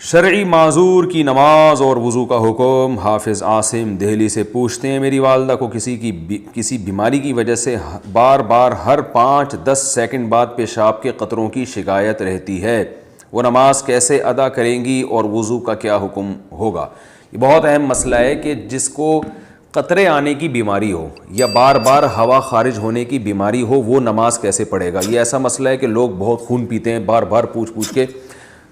شرعی معذور کی نماز اور وضو کا حکم۔ حافظ عاصم دہلی سے پوچھتے ہیں، میری والدہ کو کسی بیماری کی وجہ سے بار بار ہر 5-10 سیکنڈ بعد پیشاب کے قطروں کی شکایت رہتی ہے، وہ نماز کیسے ادا کریں گی اور وضو کا کیا حکم ہوگا؟ یہ بہت اہم مسئلہ ہے کہ جس کو قطرے آنے کی بیماری ہو یا بار بار ہوا خارج ہونے کی بیماری ہو، وہ نماز کیسے پڑھے گا؟ یہ ایسا مسئلہ ہے کہ لوگ بہت خون پیتے ہیں بار بار پوچھ کے،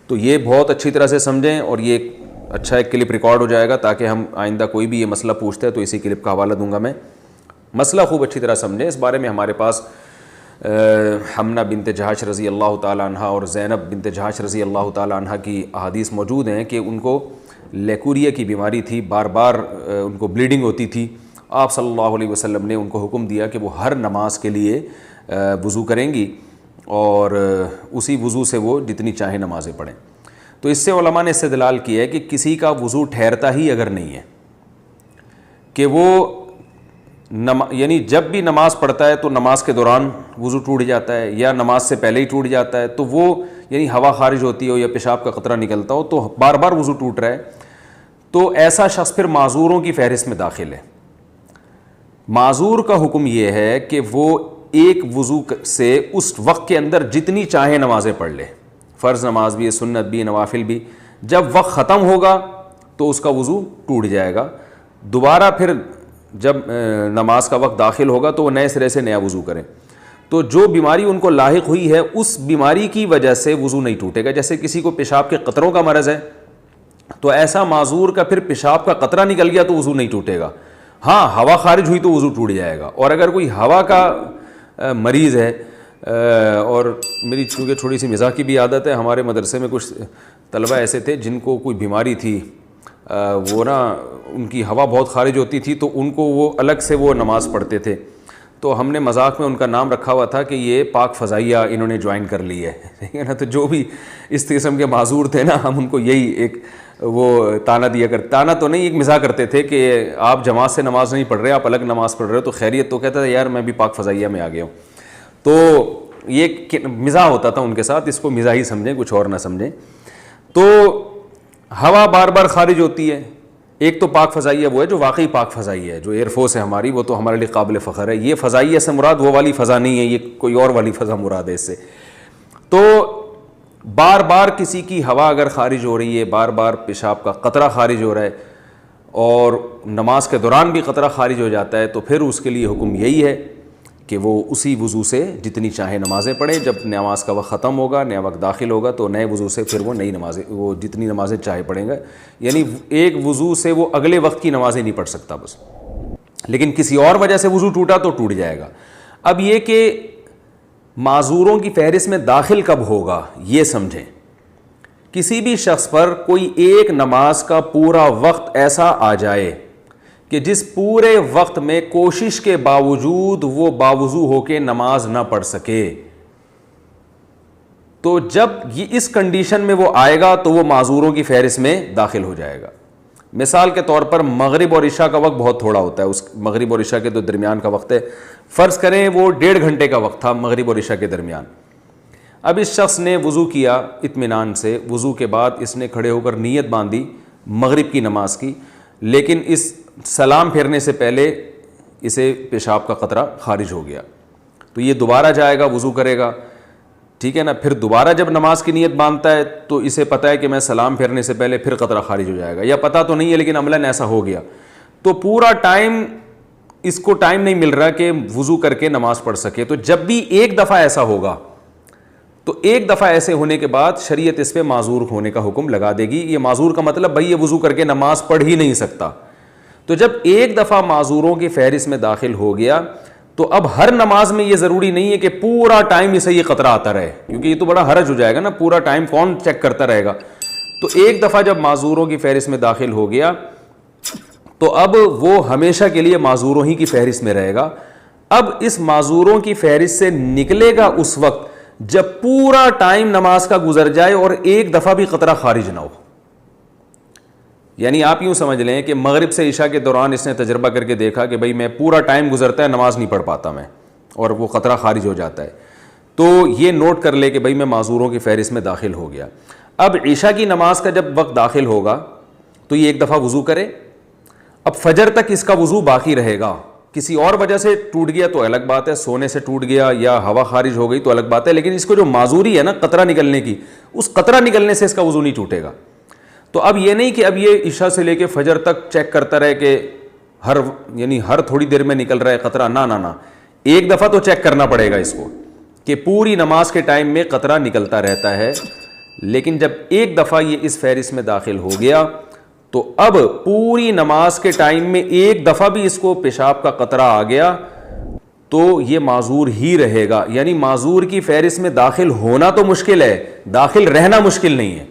تو یہ بہت اچھی طرح سے سمجھیں، اور یہ اچھا ایک کلپ ریکارڈ ہو جائے گا تاکہ ہم آئندہ کوئی بھی یہ مسئلہ پوچھتا ہے تو اسی کلپ کا حوالہ دوں گا میں۔ مسئلہ خوب اچھی طرح سمجھیں، اس بارے میں ہمارے پاس حمنہ بنت جہش رضی اللہ تعالیٰ عنہ اور زینب بنت جہش رضی اللہ تعالیٰ عنہ کی احادیث موجود ہیں کہ ان کو لیکوریا کی بیماری تھی، بار بار ان کو بلیڈنگ ہوتی تھی۔ آپ صلی اللہ علیہ وسلم نے ان کو حکم دیا کہ وہ ہر نماز کے لیے وضو کریں گی اور اسی وضو سے وہ جتنی چاہیں نمازیں پڑھیں۔ تو اس سے علماء نے استدلال کیا ہے کہ کسی کا وضو ٹھہرتا ہی اگر نہیں ہے کہ وہ یعنی جب بھی نماز پڑھتا ہے تو نماز کے دوران وضو ٹوٹ جاتا ہے یا نماز سے پہلے ہی ٹوٹ جاتا ہے، تو وہ یعنی ہوا خارج ہوتی ہو یا پیشاب کا قطرہ نکلتا ہو تو بار بار وضو ٹوٹ رہا ہے، تو ایسا شخص پھر معذوروں کی فہرست میں داخل ہے۔ معذور کا حکم یہ ہے کہ وہ ایک وضو سے اس وقت کے اندر جتنی چاہے نمازیں پڑھ لے، فرض نماز بھی، سنت بھی، نوافل بھی۔ جب وقت ختم ہوگا تو اس کا وضو ٹوٹ جائے گا، دوبارہ پھر جب نماز کا وقت داخل ہوگا تو وہ نئے سرے سے نیا وضو کریں۔ تو جو بیماری ان کو لاحق ہوئی ہے اس بیماری کی وجہ سے وضو نہیں ٹوٹے گا۔ جیسے کسی کو پیشاب کے قطروں کا مرض ہے تو ایسا معذور کا پھر پیشاب کا قطرہ نکل گیا تو وضو نہیں ٹوٹے گا، ہاں ہوا خارج ہوئی تو وضو ٹوٹ جائے گا۔ اور اگر کوئی ہوا کا مریض ہے، اور میری چونکہ تھوڑی سی مزاح کی بھی عادت ہے، ہمارے مدرسے میں کچھ طلبہ ایسے تھے جن کو کوئی بیماری تھی، وہ ان کی ہوا بہت خارج ہوتی تھی تو ان کو وہ الگ سے وہ نماز پڑھتے تھے، تو ہم نے مذاق میں ان کا نام رکھا ہوا تھا کہ یہ پاک فضائیہ انہوں نے جوائن کر لی ہے، ٹھیک ہے نا۔ تو جو بھی اس قسم کے معذور تھے نا، ہم ان کو یہی ایک وہ تانا دیا کرتے، تانا تو نہیں، ایک مزاح کرتے تھے کہ آپ جماعت سے نماز نہیں پڑھ رہے، آپ الگ نماز پڑھ رہے ہو تو خیریت؟ تو کہتا تھا یار میں بھی پاک فضائیہ میں آ گیا ہوں۔ تو یہ مزاح ہوتا تھا ان کے ساتھ، اس کو مزاح ہی سمجھیں، کچھ اور نہ سمجھیں۔ تو ہوا بار بار خارج ہوتی ہے، ایک تو پاک فضائیہ وہ ہے جو واقعی پاک فضائیہ ہے، جو ایئر فورس ہے ہماری، وہ تو ہمارے لیے قابل فخر ہے۔ یہ فضائیہ سے مراد وہ والی فضا نہیں ہے، یہ کوئی اور والی فضا مراد ہے اس سے۔ تو بار بار کسی کی ہوا اگر خارج ہو رہی ہے، بار بار پیشاب کا قطرہ خارج ہو رہا ہے اور نماز کے دوران بھی قطرہ خارج ہو جاتا ہے، تو پھر اس کے لیے حکم یہی ہے کہ وہ اسی وضو سے جتنی چاہے نمازیں پڑھیں۔ جب نماز کا وقت ختم ہوگا، نیا وقت داخل ہوگا تو نئے وضو سے پھر وہ نئی نمازیں، وہ جتنی نمازیں چاہے پڑھیں گا، یعنی ایک وضو سے وہ اگلے وقت کی نمازیں نہیں پڑھ سکتا بس، لیکن کسی اور وجہ سے وضو ٹوٹا تو ٹوٹ جائے گا۔ اب یہ کہ معذوروں کی فہرست میں داخل کب ہوگا یہ سمجھیں۔ کسی بھی شخص پر کوئی ایک نماز کا پورا وقت ایسا آ جائے کہ جس پورے وقت میں کوشش کے باوجود وہ باوضو ہو کے نماز نہ پڑھ سکے، تو جب یہ اس کنڈیشن میں وہ آئے گا تو وہ معذوروں کی فہرست میں داخل ہو جائے گا۔ مثال کے طور پر مغرب اور عشاء کا وقت بہت تھوڑا ہوتا ہے، اس مغرب اور عشاء کے تو درمیان کا وقت ہے، فرض کریں وہ 1.5 گھنٹے کا وقت تھا مغرب اور عشاء کے درمیان۔ اب اس شخص نے وضو کیا اطمینان سے، وضو کے بعد اس نے کھڑے ہو کر نیت باندھی مغرب کی نماز کی، لیکن اس سلام پھیرنے سے پہلے اسے پیشاب کا قطرہ خارج ہو گیا، تو یہ دوبارہ جائے گا، وضو کرے گا، ٹھیک ہے نا۔ پھر دوبارہ جب نماز کی نیت باندھتا ہے تو اسے پتہ ہے کہ میں سلام پھیرنے سے پہلے پھر قطرہ خارج ہو جائے گا، یا پتہ تو نہیں ہے لیکن عملاً ایسا ہو گیا، تو پورا ٹائم اس کو ٹائم نہیں مل رہا کہ وضو کر کے نماز پڑھ سکے۔ تو جب بھی ایک دفعہ ایسا ہوگا تو ایک دفعہ ایسے ہونے کے بعد شریعت اس پہ معذور ہونے کا حکم لگا دے گی۔ یہ معذور کا مطلب بھائی یہ وضو کر کے نماز پڑھ ہی نہیں سکتا۔ تو جب ایک دفعہ معذوروں کی فہرست میں داخل ہو گیا تو اب ہر نماز میں یہ ضروری نہیں ہے کہ پورا ٹائم اسے یہ قطرہ آتا رہے، کیونکہ یہ تو بڑا حرج ہو جائے گا نا، پورا ٹائم کون چیک کرتا رہے گا۔ تو ایک دفعہ جب معذوروں کی فہرست میں داخل ہو گیا تو اب وہ ہمیشہ کے لیے معذوروں ہی کی فہرست میں رہے گا۔ اب اس معذوروں کی فہرست سے نکلے گا اس وقت جب پورا ٹائم نماز کا گزر جائے اور ایک دفعہ بھی قطرہ خارج نہ ہو۔ یعنی آپ یوں سمجھ لیں کہ مغرب سے عشاء کے دوران اس نے تجربہ کر کے دیکھا کہ بھئی میں پورا ٹائم گزرتا ہے نماز نہیں پڑھ پاتا میں، اور وہ قطرہ خارج ہو جاتا ہے، تو یہ نوٹ کر لے کہ بھئی میں معذوروں کی فہرست میں داخل ہو گیا۔ اب عشاء کی نماز کا جب وقت داخل ہوگا تو یہ ایک دفعہ وضو کرے. اب فجر تک اس کا وضو باقی رہے گا. کسی اور وجہ سے ٹوٹ گیا تو الگ بات ہے, سونے سے ٹوٹ گیا یا ہوا خارج ہو گئی تو الگ بات ہے, لیکن اس کو جو معذوری ہے نا قطرہ نکلنے کی, اس قطرہ نکلنے سے اس کا وضو نہیں ٹوٹے گا. تو اب یہ نہیں کہ اب یہ عشاء سے لے کے فجر تک چیک کرتا رہے کہ ہر تھوڑی دیر میں نکل رہا ہے قطرہ. نہ, ایک دفعہ تو چیک کرنا پڑے گا اس کو کہ پوری نماز کے ٹائم میں قطرہ نکلتا رہتا ہے. لیکن جب ایک دفعہ یہ اس فہرست میں داخل ہو گیا تو اب پوری نماز کے ٹائم میں ایک دفعہ بھی اس کو پیشاب کا قطرہ آ گیا تو یہ معذور ہی رہے گا. یعنی معذور کی فہرست میں داخل ہونا تو مشکل ہے, داخل رہنا مشکل نہیں ہے.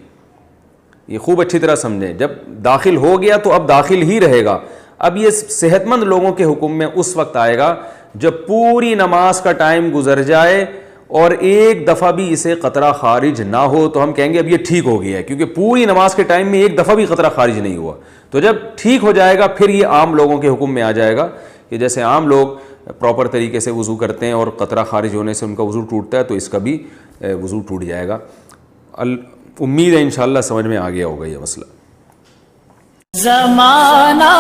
یہ خوب اچھی طرح سمجھیں, جب داخل ہو گیا تو اب داخل ہی رہے گا. اب یہ صحت مند لوگوں کے حکم میں اس وقت آئے گا جب پوری نماز کا ٹائم گزر جائے اور ایک دفعہ بھی اسے قطرہ خارج نہ ہو تو ہم کہیں گے اب یہ ٹھیک ہو گیا ہے, کیونکہ پوری نماز کے ٹائم میں ایک دفعہ بھی قطرہ خارج نہیں ہوا. تو جب ٹھیک ہو جائے گا پھر یہ عام لوگوں کے حکم میں آ جائے گا کہ جیسے عام لوگ پراپر طریقے سے وضو کرتے ہیں اور قطرہ خارج ہونے سے ان کا وضو ٹوٹتا ہے تو اس کا بھی وضو ٹوٹ جائے گا. امید ہے انشاءاللہ سمجھ میں آ گیا ہوگا یہ مسئلہ. زمانہ